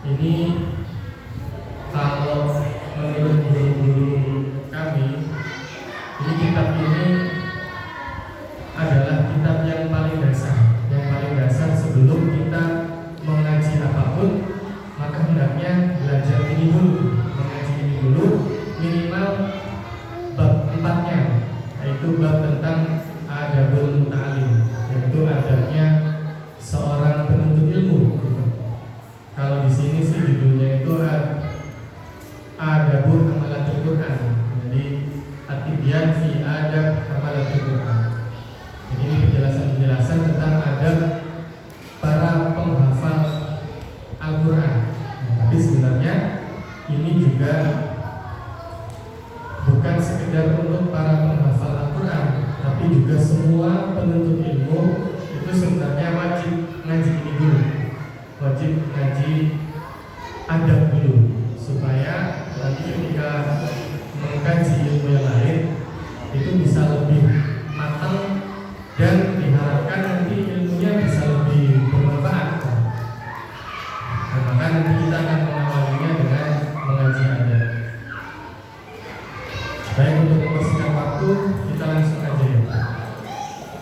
Ini kalau menurut guru-guru kami, ini kitab ini adalah kitab yang paling dasar sebelum kita mengaji apapun, maka hendaknya belajar ini dulu, mengaji ini dulu, minimal bab 4-nya, yaitu bab tentang adabul muta'alim, yaitu adabnya seorang penuntut ilmu. Kalau di sini sih judulnya itu adabul hamalatul Quran. Jadi at-tibyan fi adab hamalatul Quran. Jadi ini penjelasan tentang adab para penghafal Al-Quran. Tapi sebenarnya ini juga bukan sekedar untuk para penghafal Al-Quran, tapi juga semua penuntut ilmu itu sebenarnya wajib ngaji ini dulu, wajib ngaji adab dulu, supaya nanti ketika mengkaji ilmu yang lain itu bisa lebih matang dan diharapkan nanti ilmunya bisa lebih bermanfaat. Dan maka nanti kita akan mengawalinya dengan mengaji adab. Baik, untuk mempersingkat waktu kita langsung aja ya.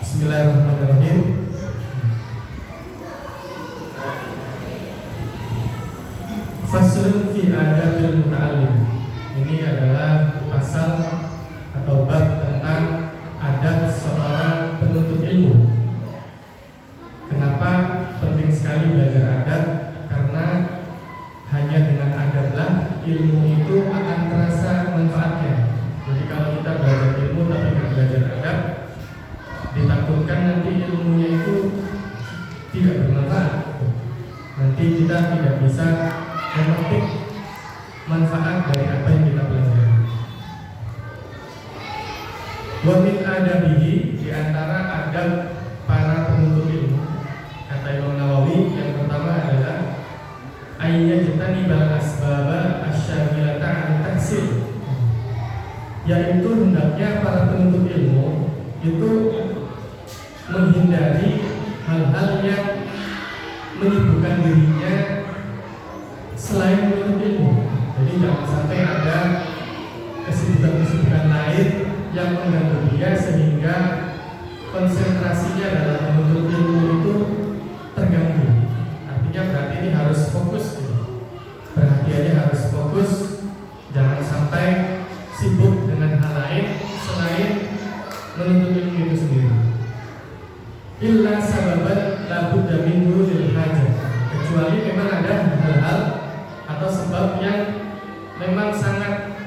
Bismillahirrahmanirrahim. Faslun fi adabil muta'allim. Ini adalah pasal atau bab tentang adab seorang penuntut ilmu. Kenapa penting sekali belajar adab? Karena hanya dengan adablah ilmu itu akan terasa manfaatnya. Jadi kalau kita belajar ilmu tapi tidak belajar adab, ditakutkan nanti ilmunya itu tidak bermanfaat. Nanti kita tidak bisa memetik manfaat dari apa yang kita pelajari. Wa min adabihi, di antara adab para penuntut ilmu, kata Imam Nawawi, yang pertama adalah ayyajtani bal asbaba asyamilata an tahsil, yaitu hendaknya para penuntut ilmu itu menghindari hal-hal yang menyibukkan dirinya selain menuntut ilmu. Jadi jangan sampai ada kesibukan-kesibukan lain yang mengganggu dia sehingga konsentrasinya dalam menuntut ilmu itu terganggu. Artinya berarti ini harus fokus, perhatiannya harus fokus, jangan sampai sibuk dengan hal lain selain menuntut ilmu itu sendiri. Illa sababan la budda minhu lil hajah, kecuali memang ada hal-hal atau sebab yang memang sangat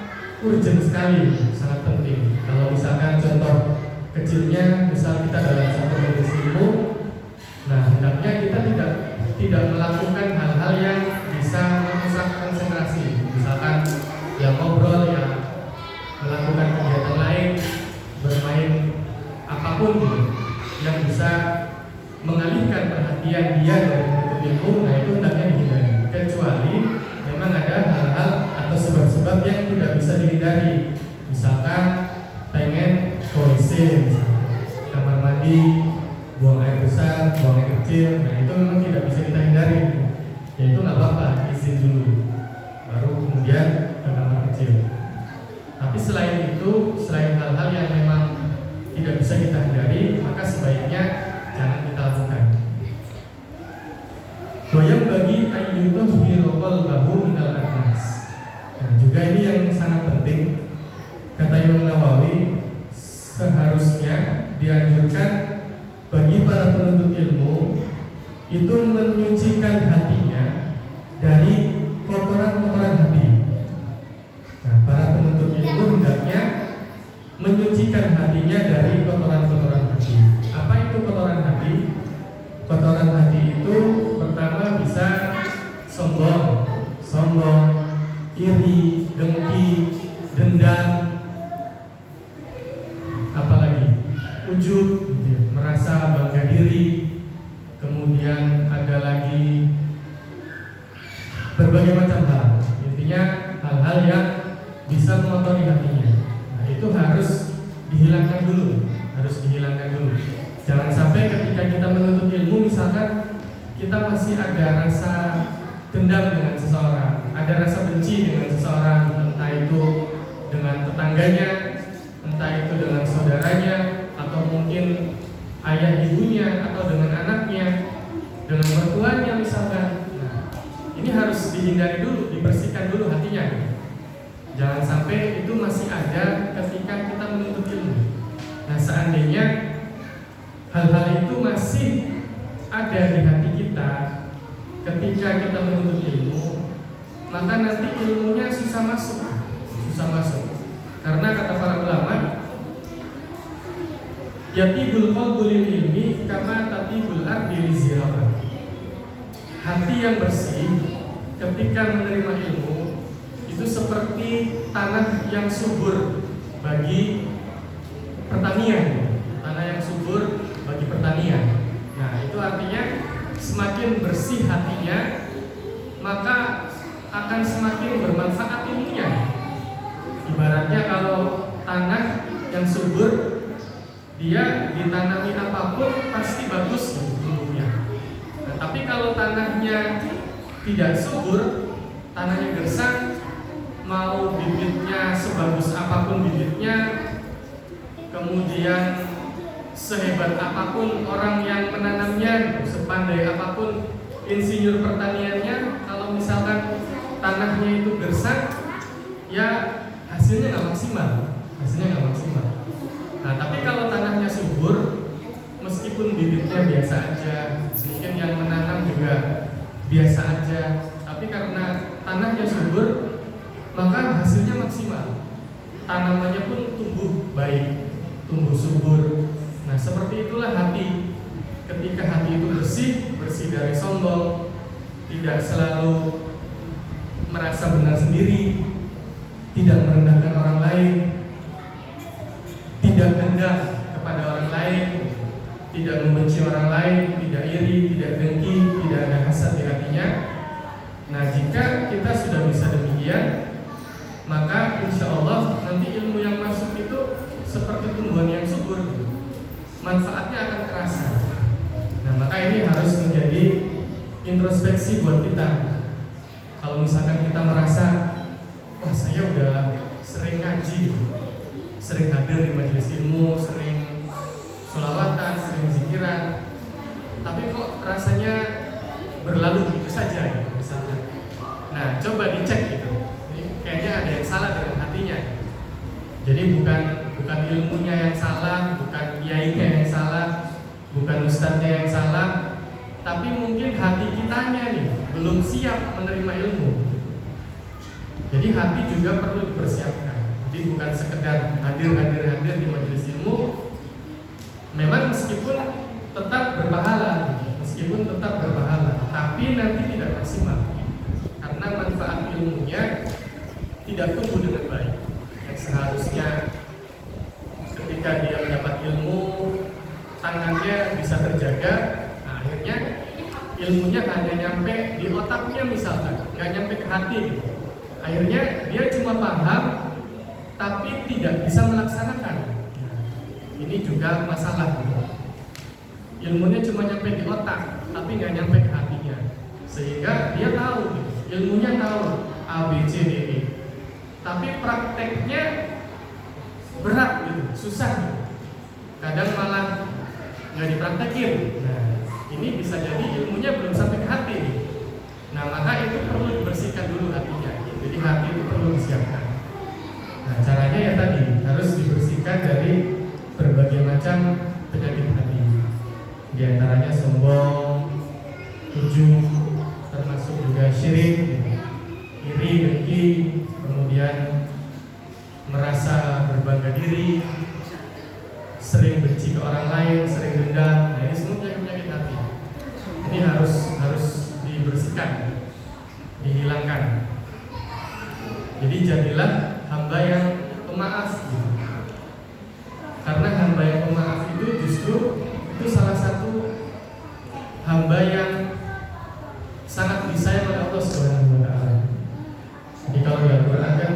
urgent sekali, sangat penting. Kalau misalkan contoh kecilnya, misal kita dalam satu majelis ilmu, nah hendaknya kita tidak melakukan hal-hal yang bisa merusak konsentrasi. Misalkan yang ngobrol, yang melakukan kegiatan lain, bermain apapun gitu, yang bisa mengalihkan perhatian dia dari menuntut ilmu, nah itu hendaknya dihindari. Kecuali memang ada hal-hal atau sebab-sebab yang tidak bisa dihindari. Misalkan pengen WC, kamar mandi, buang air besar, buang air kecil, nah itu memang tidak bisa kita hindari. Ya itu nggak apa-apa, izin dulu, baru kemudian ke kamar kecil. Tapi selain itu, selain hal-hal yang memang tidak bisa kita hindari, maka sebaiknya jangan kita lakukan. Goyang bagi ayyutuh birokol bahu minal anas. Nah, juga ini yang sangat penting. Kata Imam Nawawi, seharusnya dianjurkan bagi para penuntut ilmu itu menyucikan hatinya dari kotoran-kotoran hati. Nah, para penuntut ilmu hendaknya menyucikan hatinya dari kotoran-kotoran hati. Apa itu kotoran hati? Kotoran hati itu pertama bisa sombong, iri, dengki, dendam, apalagi ujub, merasa bangga diri. Kemudian ada lagi berbagai macam hal. Intinya hal-hal yang bisa mengotori hatinya. Nah, itu harus dihilangkan dulu, Jangan sampai ketika kita menuntut ilmu, misalkan kita masih ada rasa dendam dengan seseorang, ada rasa benci dengan seseorang, entah itu dengan tetangganya, entah itu dengan saudaranya, atau mungkin ayah ibunya, atau dengan anaknya, dengan mertuanya misalkan. Nah, ini harus dihindari dulu, dibersihkan dulu hatinya. Jangan sampai itu masih ada ketika kita menuntut ilmu. Nah, seandainya hal-hal itu masih ada di hati kita ketika kita menuntut ilmu, maka nanti ilmunya susah masuk. Karena kata para ulama, yatibul qalbu lil ilmi kama tatibul ardi lizirabah. Hati yang bersih ketika menerima ilmu itu seperti tanah yang subur bagi pertanian. Tanah yang subur bagi pertanian. Nah, itu artinya semakin bersih hatinya, maka akan semakin bermanfaat ilmunya. Ibaratnya kalau tanah yang subur, dia ditanami apapun pasti bagus tumbuhnya. Nah, tapi kalau tanahnya tidak subur, tanahnya gersang, mau bibitnya sebagus apapun bibitnya, kemudian sehebat apapun orang yang menanamnya, sepandai apapun insinyur pertaniannya, kalau misalkan tanahnya itu gersang, ya hasilnya nggak maksimal. Nah, tapi kalau tanahnya subur, meskipun bibitnya biasa aja, mungkin yang menanam juga biasa aja, tapi karena tanahnya subur, maka hasilnya maksimal. Tanamannya pun tumbuh baik, tumbuh subur. Nah, seperti itulah hati. Ketika hati itu bersih dari sombong, tidak selalu merasa benar sendiri, tidak merendahkan orang lain, tidak dendam kepada orang lain, tidak membenci orang lain, tidak iri, tidak dengki, tidak ada hasad di hatinya. Nah, jika kita sudah bisa demikian, maka insya Allah nanti ilmu yang masuk itu seperti tumbuhan yang subur, manfaatnya akan terasa. Nah, maka ini harus menjadi introspeksi buat kita. Kalau misalkan kita merasa, wah saya udah sering ngaji, sering hadir di majelis ilmu, sering sholawatan, sering zikiran, tapi kok rasanya berlalu begitu saja gitu, misalnya. Nah, coba dicek gitu. Kayaknya ada yang salah dengan hatinya. Jadi bukan ilmunya yang salah, bukan kiainya yang salah, bukan ustadznya yang salah, tapi mungkin hati kitanya nih belum siap menerima ilmu. Jadi hati juga perlu dipersiapkan. Jadi bukan sekedar hadir di majelis ilmu. Memang meskipun tetap berpahala, tapi nanti tidak maksimal karena manfaat ilmunya tidak tumbuh dengan baik. Yang seharusnya ketika dia mendapat ilmu, tangannya bisa terjaga, nah akhirnya ilmunya hanya nyampe di otaknya misalkan, nggak nyampe ke hati. Akhirnya dia cuma paham, tapi tidak bisa melaksanakan. Ini juga masalah. Ilmunya cuma nyampe di otak, tapi nggak nyampe ke hatinya. Sehingga dia tahu, ilmunya tahu A, B, C, D, E. Tapi prakteknya berat gitu, susah gitu. Kadang malah nggak dipraktekin. Nah, ini bisa jadi ilmunya belum sampai ke hati. Nah, maka itu perlu dibersihkan dulu hatinya. Jadi hati itu perlu disiapkan. Nah, caranya ya tadi harus dibersihkan dari berbagai macam penyakit hati. Di antaranya sombong, ujub, termasuk juga syirik, iri, dengki, kemudian merasa berbangga diri, sering benci ke orang lain, sering dendam. Nah, ini semua penyakit hati. Ini harus dibersihkan, dihilangkan. Jadi jadilah hamba yang pemaaf. Karena hamba yang pemaaf itu justru itu salah satu hamba yang sangat disayang oleh Allah Subhanahu wa taala. Jadi kalau di Al-Qur'an kan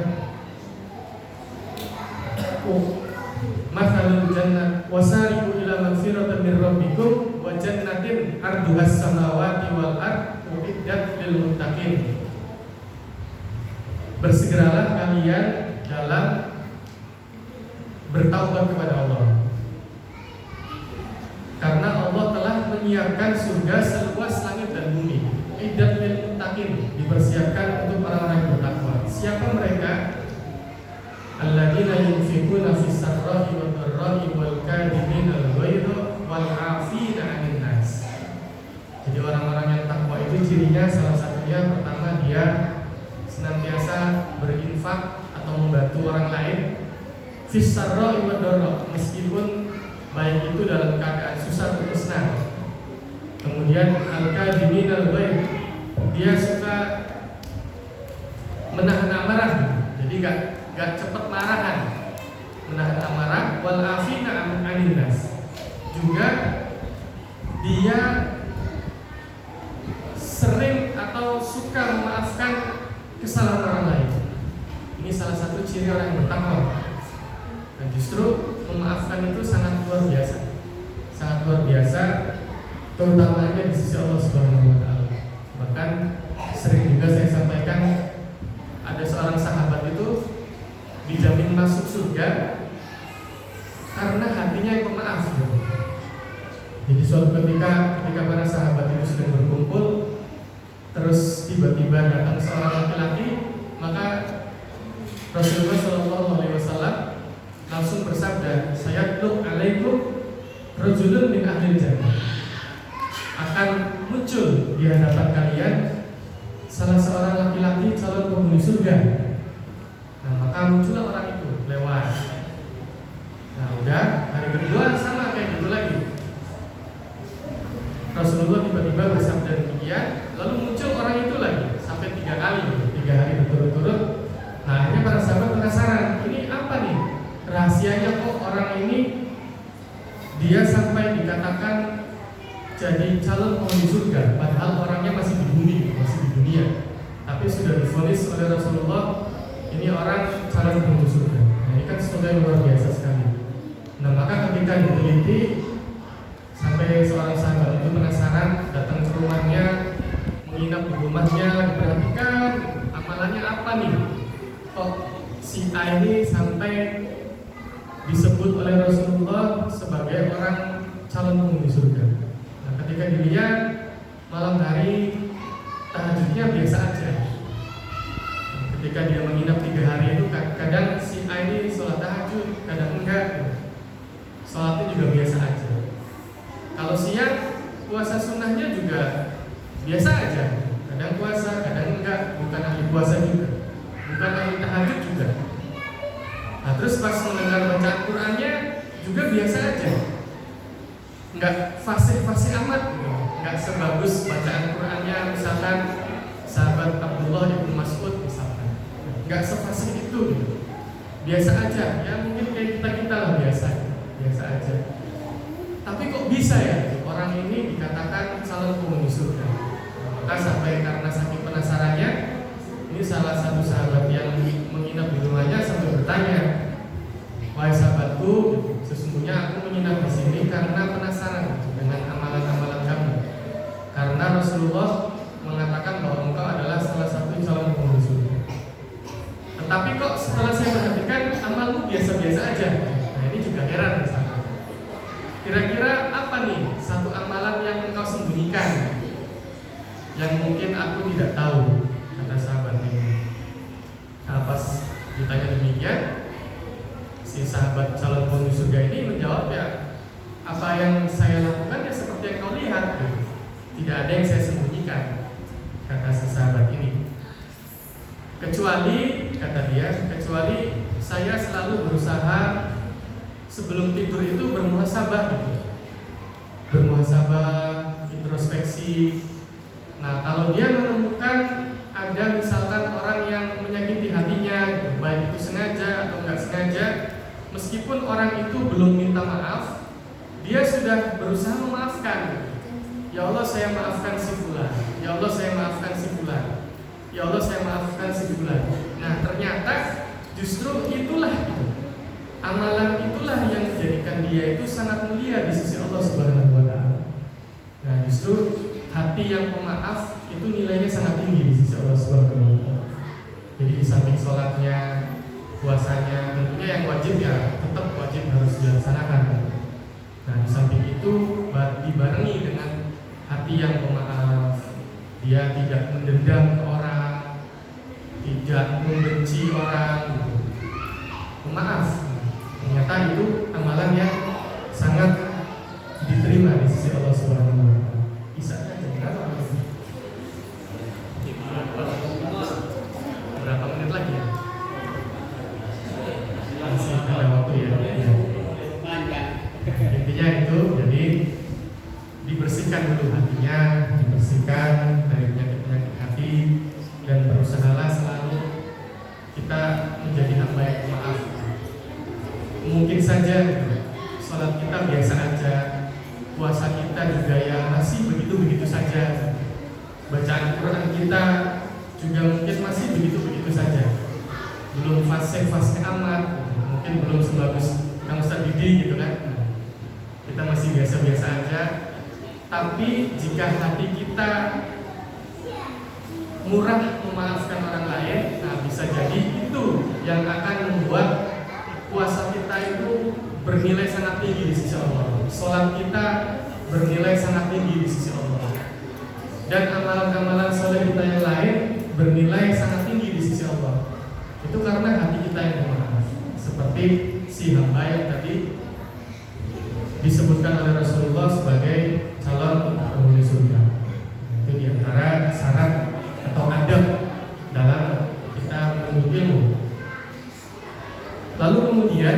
Mathalul jannah wasari'u ila magfiratin min rabbikum wa jannatin arduhas samawati wal ard uiddat lil muttaqin. Bersegeralah kalian dalam bertaubat kepada Allah, karena Allah telah menyiapkan surga seluas langit dan bumi. Iddat lil muttaqin, dipersiapkan untuk orang-orang yang bertakwa. Siapa mereka? Alladzina yunfiquna fis sarra'i wad dharra'i wal kadhimina al-ghaidha wal 'afina 'anil nas. Jadi orang-orang yang takwa itu cirinya salah satunya pertama dia senantiasa berinfak atau membantu orang lain fis sarra'i wad dharra, meskipun baik itu dalam keadaan susah atau senang. Kemudian al-kadhimina al-ghaidha, dia suka menahan amarah, jadi gak cepat marahan, menahan amarah. Wal afina 'anil nas, juga dia sering atau suka memaafkan kesalahan orang lain. Ini salah satu ciri orang yang bertakwa. Dan justru memaafkan itu sangat luar biasa, sangat luar biasa, terutamanya di sisi Allah Subhanahu wa taala. Bahkan sering juga saya sampaikan, ada seorang sahabat itu dijamin masuk surga karena hatinya yang pemaaf. Jadi suatu ketika para sahabat itu sedang berkumpul, terus tiba-tiba datang seorang laki-laki, maka Rasulullah SAW langsung bersabda, "Sayadlu alaikum rajulun min ahli jannah." Akan muncul di hadapan kalian salah seorang laki-laki calon penghuni surga. Nah, maka muncullah orang itu lewat. Nah, udah hari kedua sama kayak gitu lagi. Rasulullah tiba-tiba bersabda demikian, lalu muncul orang itu lagi sampai 3 kali, 3 hari berturut-turut. Nah, akhirnya para sahabat penasaran, ini apa nih rahasianya kok orang ini dia sampai dikatakan jadi calon penghuni surga, padahal orangnya masih di bumi, masih di dunia, tapi sudah divonis oleh Rasulullah ini orang calon penghuni surga. Nah, ini kan sesuatu yang luar biasa sekali. Nah, maka ketika diteliti, sampai seorang sahabat itu penasaran, datang ke rumahnya, menginap di rumahnya, diperhatikan amalannya apa nih, kok si A ini sampai disebut oleh Rasulullah sebagai orang calon penghuni surga. Nah, ketika dilihat malam hari tahajudnya biasa aja. Ketika dia menginap 3 hari itu, kadang si A ini sholat tahajud, kadang enggak. Sholatnya juga biasa aja. Kalau siang puasa sunnahnya juga biasa aja. Kadang puasa, kadang enggak. Bukan ahli puasa juga, bukan ahli tahajud juga. Nah, terus pas mendengar bacaan Qur'annya juga biasa aja. Enggak fasih-fasih amat gitu. Enggak sebagus bacaan Qur'annya misalkan sahabat Abdullah bin Mas'ud misalkan. Enggak sefasih itu gitu. Biasa aja, ya mungkin kayak kita lah biasa aja. Tapi kok bisa ya orang ini dikatakan calon penghuni surga? Maka sampai karena saking penasarannya, ini salah satu sahabat yang menginap di rumahnya sampai bertanya, "Wahai sahabatku, sesungguhnya aku menginap di sini karena penasaran dengan amalan-amalan kamu. Karena Rasulullah mengatakan bahwa engkau adalah salah satu calon penghuni surga. Tetapi kok setelah saya perhatikan amalmu biasa-biasa aja." Nah, ini juga heran misalnya. Kira-kira apa nih satu amalan yang engkau sembunyikan yang mungkin aku tidak tahu, kata sahabat ini. Nah, pas ditanya demikian, si sahabat calon penghuni surga ini menjawab, ya apa yang saya lakukan ya seperti yang kau lihat, tidak ada yang saya sembunyikan, kata si sahabat ini. Kecuali, kata dia, kecuali saya selalu berusaha sebelum tidur itu bermuhasabah gitu. Bermuhasabah, introspeksi. Nah, kalau dia menemukan ada misalkan orang yang menyakiti hatinya, gitu, baik itu sengaja atau enggak sengaja, meskipun orang itu belum minta maaf, dia sudah berusaha memaafkan. Ya Allah, saya maafkan si fulan. Ya Allah, saya maafkan si fulan. Ya Allah, saya maafkan si fulan. Nah, ternyata justru itulah gitu. Amalan itulah yang menjadikan dia itu sangat mulia di sisi Allah Subhanahu wa taala. Nah, justru hati yang pemaaf itu nilainya sangat tinggi di sisi Allah Subhanahu wa Ta'ala. Jadi di samping sholatnya, puasanya, tentunya yang wajib ya tetap wajib harus dilaksanakan. Nah di samping itu dibarengi dengan hati yang pemaaf, dia tidak mendendam ke orang, tidak membenci orang, pemaaf. Ternyata itu amalan yang sangat diterima di sisi Allah Subhanahu wa Ta'ala. Isanya berapa? Berapa menit lagi ya? Masih ada waktu ya. Intinya itu, jadi dibersihkan dulu hatinya, dibersihkan dari penyakit-penyakit hati, dan berusahalah selalu kita menjadi hamba yang pemaaf. Mungkin saja sholat kita biasa aja, puasa kita juga ya masih begitu-begitu saja, bacaan Quran kita juga mungkin masih begitu-begitu saja, belum fase amat, mungkin belum sebagus Kang Ustaz Didi gitu kan. Kita masih biasa-biasa aja. Tapi jika hati kita murah memaafkan orang lain, nah bisa jadi itu yang akan membuat puasa kita itu bernilai sangat tinggi di sisi Allah, sholat kita bernilai sangat tinggi di sisi Allah, dan amalan-amalan soleh kita yang lain bernilai sangat tinggi di sisi Allah. Itu karena hati kita yang pemaaf, seperti si hamba yang tadi disebutkan oleh Rasulullah sebagai calon penghuni surga. Itu diantara syarat atau adab dalam kita menuntut ilmu. Lalu kemudian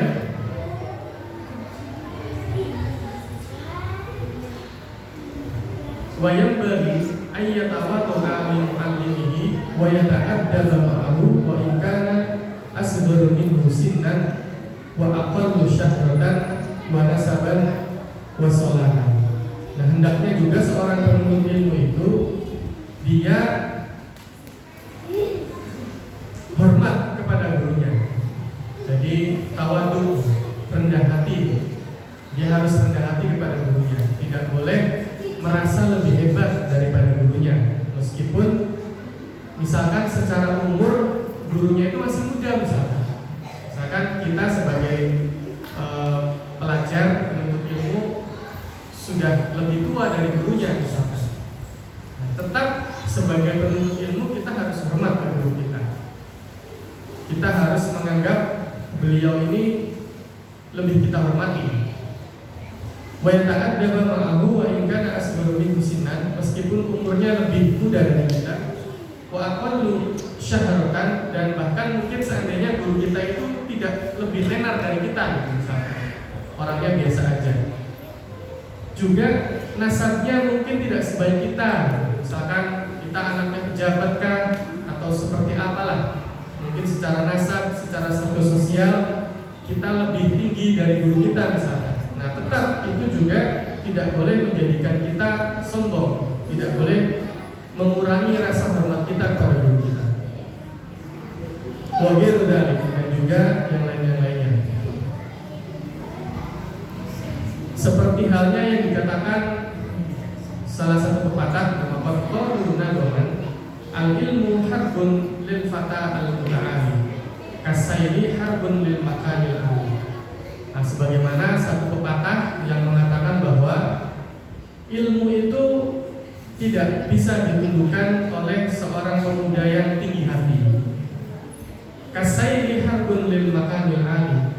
wa yanbaghi ay yatawadda min mu'allimihi wa yata'addaba ma'ahu wa in kana asghara minhu sinnan wa aqallu syahratan wa nasaban wa sholatan. Nah, hendaknya juga seorang penuntut ilmu itu dia hormat kepada gurunya. Jadi tawadu, rendah hati. Dia harus rendah hati kepada gurunya. Tidak boleh merasa lebih hebat daripada gurunya, meskipun misalkan secara umur gurunya itu masih muda misalkan kita sebagai pelajar penuntut ilmu sudah lebih tua dari gurunya misalkan. Nah, tetap sebagai penuntut ilmu kita harus hormat ke guru kita. Kita harus menganggap beliau ini lebih kita hormati. Wa yata'addaba ma'ahu wa in kana asghara minhu sinnan, meskipun umurnya lebih muda dari kita. Wa aqallu syahratan, dan bahkan mungkin seandainya guru kita itu tidak lebih tenar dari kita misalkan, orangnya biasa aja. Juga nasabnya mungkin tidak sebaik kita, misalkan kita anaknya pejabat kah atau seperti apalah. Mungkin secara nasab, secara status sosial kita lebih tinggi dari guru kita misalkan. Nah, tetap itu juga tidak boleh menjadikan kita sombong, tidak boleh mengurangi rasa hormat kita kepada guru kita. Wagir dan juga yang lainnya. Seperti halnya yang dikatakan salah satu pepatah nama Qadruna Doman, al-ilmu harbun lil fata al-muta'ali kasayli harbun lil makanil ali. Nah, sebagaimana satu pepatah yang mengatakan bahwa ilmu itu tidak bisa ditumbuhkan oleh seorang pemuda yang tinggi hati. Kasayli harbun lil makanil ali,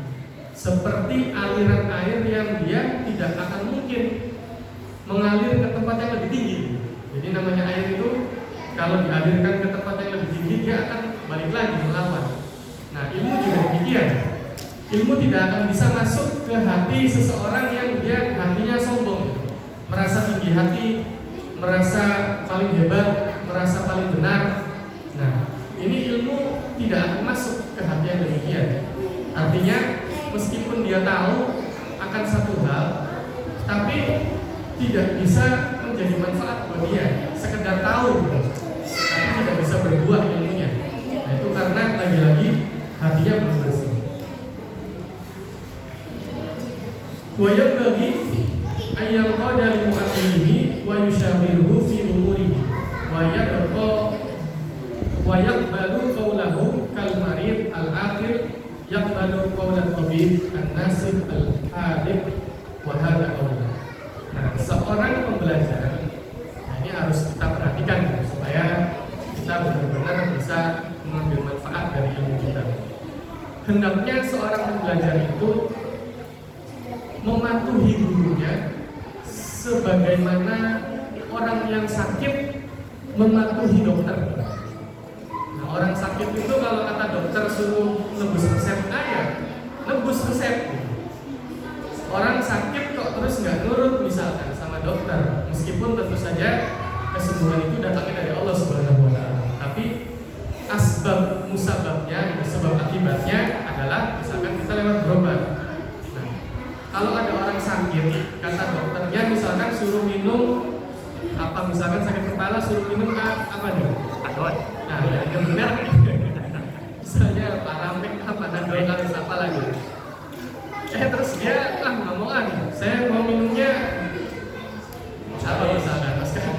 seperti aliran air yang dia tidak akan mungkin mengalir ke tempat yang lebih tinggi. Jadi namanya air itu kalau dialirkan ke tempat yang lebih tinggi dia akan balik lagi melawan. Nah, ilmu juga demikian. Ilmu tidak akan bisa masuk ke hati seseorang yang dia hatinya sombong, merasa tinggi hati, merasa paling hebat, merasa paling benar. Nah, ini ilmu tidak akan masuk ke hati yang demikian. Artinya meskipun dia tahu akan satu hal, tapi tidak bisa menjadi manfaat buat dia. Sekedar tahu, tapi tidak bisa berbuah ilmunya. Nah, itu karena lagi-lagi hatinya belum bersih. Wa yanbaghi ayyam qada li mu'ammilihi wa yushawiruhu fi umurihi wa wa yaqbalu qawlahu kal marid al-akhir yaqbalu qawlan tabib an-nasib al-halik wa hadha qawlan. Nah, seorang pembelajar, ini harus kita perhatikan supaya kita benar-benar bisa mengambil manfaat dari ilmu kita. Hendaknya seorang pembelajar itu mematuhi gurunya sebagaimana orang yang sakit mematuhi dokter. Nah, orang sakit itu kalau kata dokter suruh nebus resep, nebus resep. Orang sakit kok terus nggak nurut misalkan sama dokter, meskipun tentu saja kesembuhan itu datangnya dari Allah Subhanahu wa Ta'ala. Tapi asbab musababnya, sebab akibatnya adalah misalkan kita lewat berobat. Nah, kalau ada orang sakit, kata dokternya misalkan suruh minum apa, misalkan sakit kepala suruh minum apa nih? Adol. Nah, yang benar misalnya Paramek apa Nadol kali apa lagi. Terus dia nggak mau saya mau minumnya apa misalkan pas kali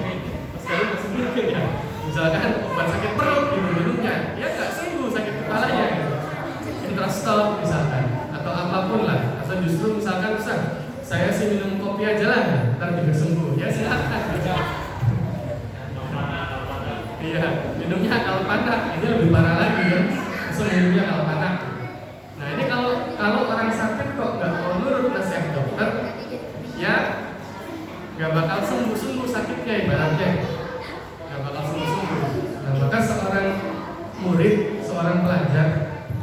masih mikir ya, misalkan obat sakit perut minumnya ya nggak sembuh sakit kepalanya, intrastop misalkan atau apapun lah, atau justru misalkan saya sih minum kopi aja lah ntar juga sembuh, ya silakan. Iya, minumnya Alpana, ini lebih parah lagi kan, minumnya Alpana. Nah ini kalau orang sakit kok nggak mau nurut nasihat dokter, ya nggak bakal sembuh sakitnya ibaratnya, nggak bakal sembuh. Nah maka seorang murid, seorang pelajar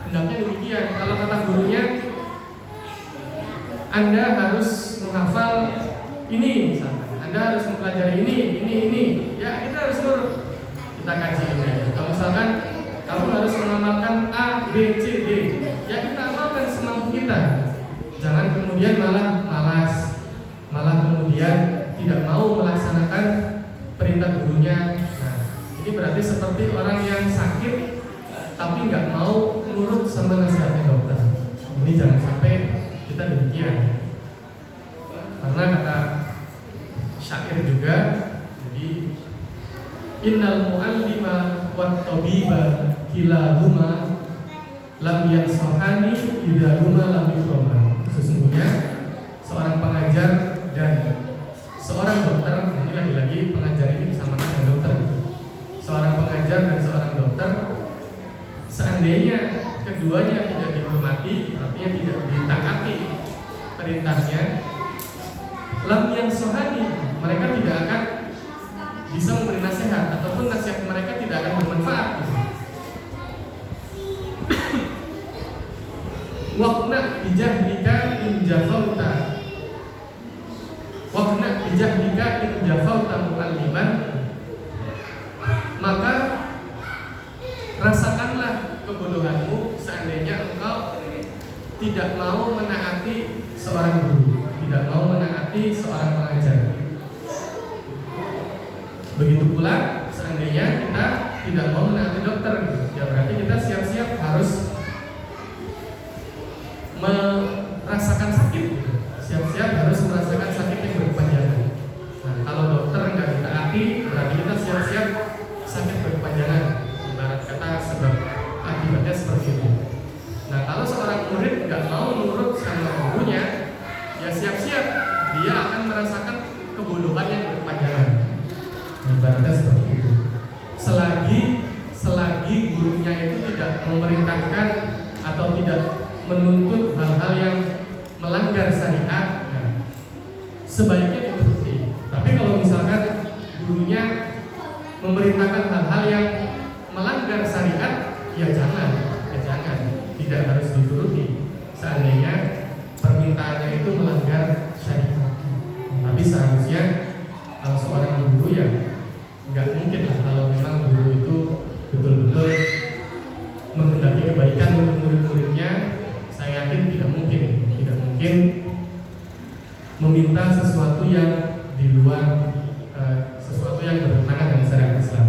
hendaknya demikian. Kalau kata gurunya, Anda harus menghafal ini, misalkan Anda harus mempelajari ini, ya kita harus nurut, kita kaji ini. Kalau misalkan kamu harus mengamalkan A, B, C, D, ya kita amalkan semampu kita. Jangan kemudian malah malas, malah kemudian tidak mau melaksanakan perintah gurunya. Nah, ini berarti seperti orang yang sakit tapi nggak mau nurut sama nasihatnya dokter. Ini jangan sampai kita demikian. Karena kata syair juga, jadi innal mu'allima wat tabiba kilahuma lam yansahani idahuma lam yukroma. Sesungguhnya seorang pengajar dan seorang dokter, ini lagi-lagi pengajar ini disamakan dengan dokter. Seorang pengajar dan seorang dokter, seandainya keduanya tidak dihormati, artinya tidak ditaati perintahnya, lam yansahani, mereka tidak akan bisa memberi nasihat, ataupun nasihat mereka tidak akan bermanfaat. Waqna bijahdika in jafauta, waqna bijahdika in jafauta mu'alliman, maka rasakanlah kebodohanmu seandainya engkau tidak mau menaati seorang guru, tidak mau menaati seorang pengajar. Begitu pula seandainya kita tidak mau menaati dokter, ya berarti kita siap-siap harus merasakan sakit, siap-siap harus merasakan sakit yang berkepanjangan. Nah, kalau dokter nggak ditaati, berarti kita siap-siap sakit berkepanjangan. Ibarat kata sebab akibatnya seperti itu. Nah, kalau seorang murid nggak mau nurut sama gurunya, ya siap-siap dia akan merasakan kebodohan yang berkepanjangan. Ibaratnya seperti itu. Selagi gurunya itu tidak memerintahkan atau tidak menuntut hal-hal yang melanggar syariat, ya, sebaiknya dituruti. Tapi kalau misalkan gurunya memerintahkan hal-hal yang melanggar syariat, ya jangan, tidak harus dituruti. Seandainya permintaannya itu melanggar syariat, tapi seharusnya kalau seorang guru ya nggak mungkin lah kalau memang guru itu betul-betul menghendaki kebaikan untuk murid-muridnya. Saya yakin tidak mungkin meminta sesuatu yang di luar sesuatu yang bertentangan dengan syariat Islam.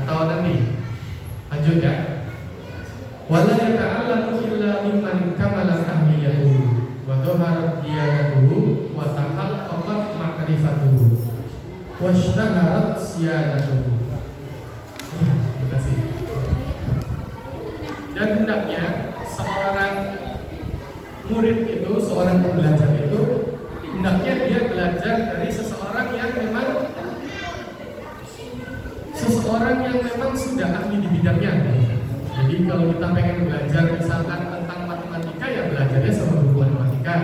atau nanti? Lanjut ya. Wala yata'allamu illa mimman kamala ahmiyatuhu wa dhaharat diyanatuhu wa tahaqqaqat ma'rifatuhu wa ishtaharat siyanatuhu. Terima kasih. Dan hendaknya seorang murid itu, seorang pembelajar itu, hendaknya dia belajar dari seseorang yang memang sudah ahli di bidangnya. Jadi kalau kita pengen belajar misalkan tentang matematika, ya belajarnya sama guru matematika.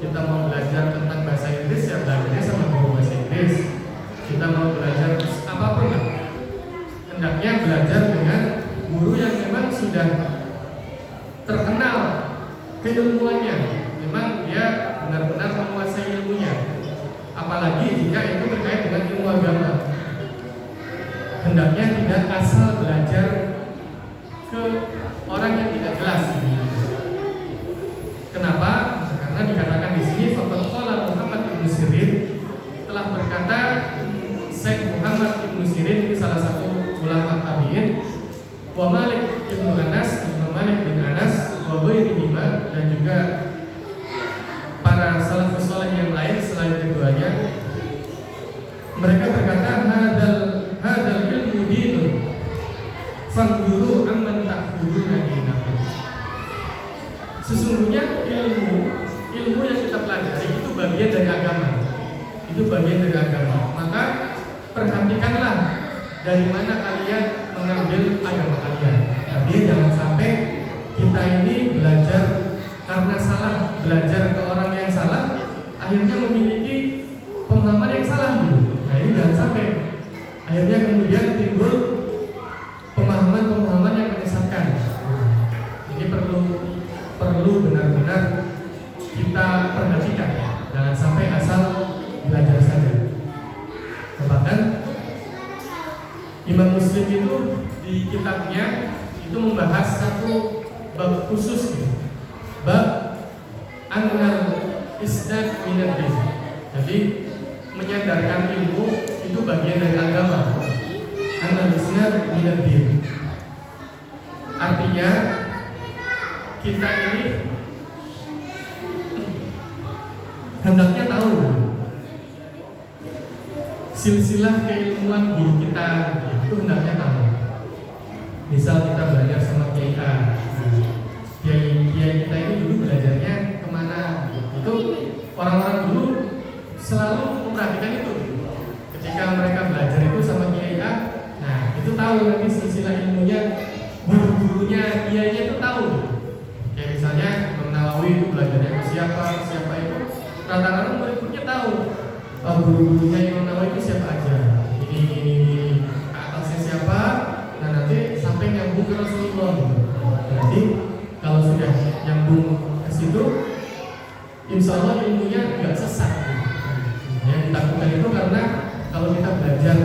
Kita mau belajar tentang bahasa Inggris, ya belajarnya sama guru bahasa Inggris. Kita mau belajar apapun lah, hendaknya belajar dengan guru yang memang sudah terkenal keilmuannya, memang dia benar-benar menguasai ilmunya. Apalagi jika itu terkait dengan ilmu agama, hendaknya tidak asal belajar ke orang yang tidak jelas. Kenapa? Karena dikatakan di sini faqad qala Muhammad ibn Sirin, telah berkata Syekh Muhammad ibn Sirin, ini salah satu ulama tabi'in, wa Malik ibn Anas, Imam Malik bin Anas, wa ghairihima, dan juga para salafus saleh yang lain selain keduanya. Mereka berkata hadal ilmu dinun fanzuru amman ta'khuduna dinakum. Sesungguhnya ilmu yang kita pelajari itu bagian dari agama. Itu bagian dari agama. Maka perhatikanlah dari mana kalian mengambil agama kalian. Jadi jangan sampai kita ini belajar karena salah, belajar ke orang yang salah, akhirnya memiliki pemahaman yang salah gitu. Nah ini jangan sampai akhirnya kemudian timbul pemahaman-pemahaman yang menyesatkan. Ini perlu benar-benar kita perhatikan, jangan sampai asal belajar saja. Bahkan Imam Muslim itu di kitabnya itu membahas satu bab khusus, bab annal isnad minad din. Jadi menyadarkan ilmu itu bagian dari agama. Annal isnad minad din. Artinya kita ini hendaknya tahu silsilah keilmuan guru kita, itu hendaknya tahu. Misal kita belajar sama Kiai A, Kiai kita ini dulu belajarnya kemana? Itu orang-orang dulu selalu memperhatikan itu. Ketika mereka belajar itu sama Kiai A, nah itu tahu nanti silsilah ilmunya, guru-gurunya kiainya itu tahu. Kayak misalnya Imam Nawawi itu belajarnya ke siapa itu, rata-rata murid-muridnya tahu. Guru-gurunya Imam Nawawi itu siapa aja, ini atasnya siapa, nah nanti sampai nyambung ke Rasulullah. Jadi kalau sudah nyambung ke situ, insya Allah ilmunya nggak sesat. Yang ditakutkan itu karena kalau kita belajar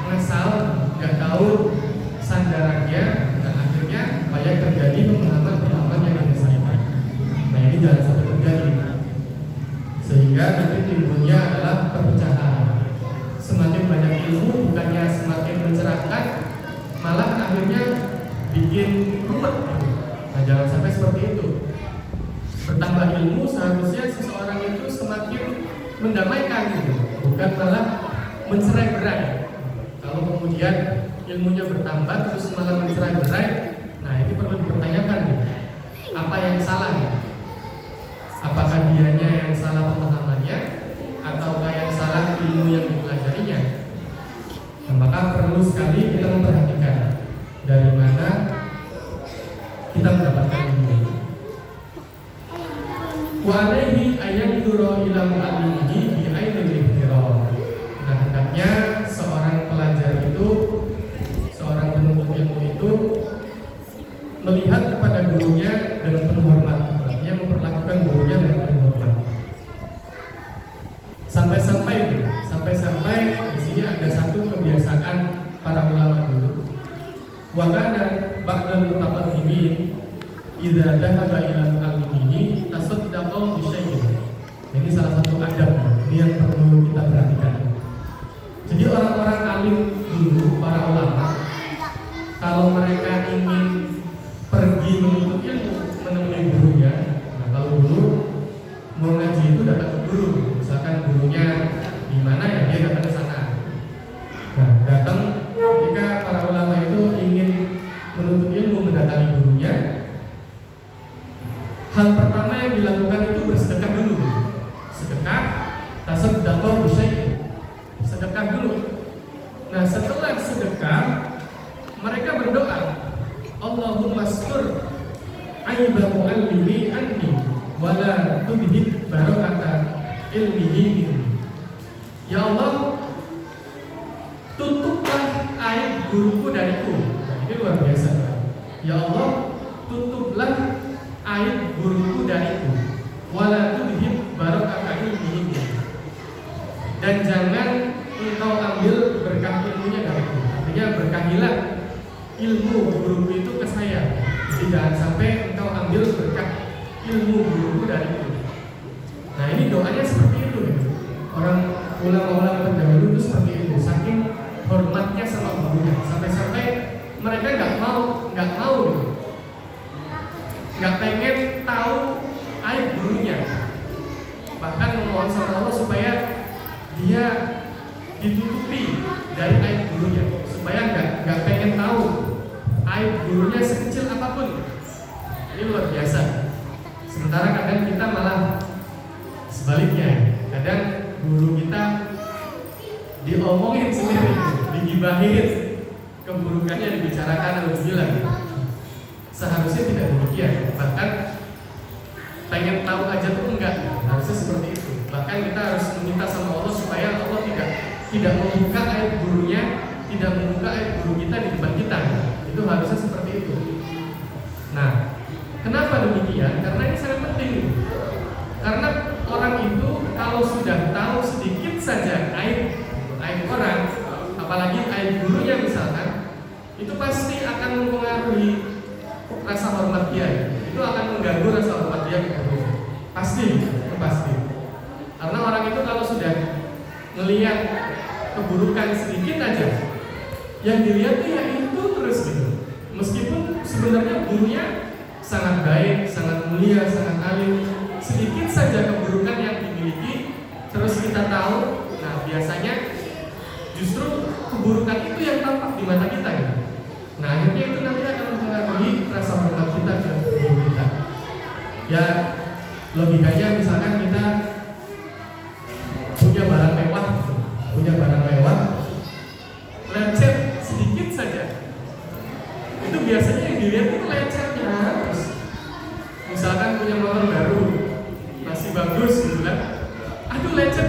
ngasal, nggak tahu sandarannya, dan akhirnya banyak terjadi pemahaman-pemahaman yang menyesatkan. Nah ini jangan sampai terjadi, sehingga nanti timbulnya adalah perpecahan. Semakin banyak ilmu bukannya semakin mencerahkan, malah akhirnya bikin ruwet. Nah jangan sampai seperti itu. Bertambah ilmu seharusnya seseorang itu semakin mendamaikan gitu, bukan malah mencerai-berai. Kalau kemudian ilmunya bertambah terus malah mencerai-berai, nah ini perlu dipertanyakan gitu. Apa yang salah gitu? Apakah dianya yang salah pemahamannya, ataukah yang salah ilmu yang dipelajarinya? Nah, maka perlu sekali kita memperhatikan dari mana kita mendapatkan ilmu. Wa alaihi ayyadura ila mu'allimihi bi ainil ihtiram. Nah, hendaknya seorang pelajar itu, seorang penuntut ilmu itu melihat kepada gurunya dengan penuh hormat. Artinya memperlakukan gurunya dengan penuh hormat. Sampai di sini ada satu kebiasaan para ulama dulu. Wa kana ba'dal mutaqaddimin idza dhahaba ila mu'allimihi tasaddaqa bi syai'in. Ini salah satu adab ini yang perlu kita perhatikan. Jadi orang-orang alim dulu, para ulama kalau mereka ingin pergi menuntut ilmu menemui gurunya. Nah, kalau guru mau ngaji itu datang ke guru, misalkan gurunya di mana ya dia datang ke sana. Nah, datang ketika para ulama itu ingin menuntut ilmu mendatangi gurunya, hal pertama yang dilakukan itu bersedekah dulu. Sedekah, tasaddaqu bisyai'in. Sedekah dulu. Nah, setelah sedekah mereka berdoa, Allahumma astur aiba mu'allimi anni wala tubhid barakata ilmihi minni. Ya Allah, tutuplah aib guruku dariku. Nah, ini luar biasa. Ya Allah, tutuplah aib guruku dariku wala tubhid barakata ilmihi minni. Dan jangan engkau ambil berkah ilmunya dariku. Artinya berkahilah ilmu guruku itu ke saya. Jadi jangan sampai engkau ambil berkah ilmu guruku dariku. Nah, ini doanya seperti itu. Orang ulama-ulama terdahulu itu seperti itu. Saking hormatnya sama gurunya, sampai-sampai mereka nggak mau, nggak pengen tahu aib gurunya. Bahkan memohon sama Allah supaya dia ditutupi dari aib gurunya, supaya nggak pengen tahu aib gurunya sekecil apapun. Ini luar biasa. Sementara kadang kita malah sebaliknya, kadang guru kita diomongin sendiri, digibahin, keburukannya dibicarakan lebih bilang. Seharusnya tidak demikian. Bahkan pengen tahu aja tuh enggak, harusnya seperti itu. Bahkan kita harus meminta sama Allah supaya Allah tidak membuka aib gurunya, tidak membuka aib guru kita di depan kita. Itu harusnya seperti itu. Nah, kenapa demikian? Karena ini sangat penting. Karena orang itu kalau sudah tahu sedikit saja aib orang, apalagi aib gurunya misalkan, itu pasti akan mempengaruhi rasa hormat dia. Itu akan mengganggu rasa hormat dia ke guru. Pasti, itu pasti. Karena orang itu kalau sudah melihat keburukan sedikit aja, yang dilihat tuh ya itu terus gitu. Meskipun sebenarnya gurunya sangat baik, sangat mulia, sangat alim, sedikit saja keburukan yang dimiliki, terus kita tahu, nah biasanya justru keburukan itu yang tampak di mata kita ya. Nah, akhirnya itu nanti akan mempengaruhi rasa hormat kita ke guru kita. Ya, logikanya misalkan kita punya barang mewah, lecet sedikit saja, itu biasanya yang dilihat itu lecetnya. Terus misalkan punya motor baru, masih bagus gitu kan, aduh lecet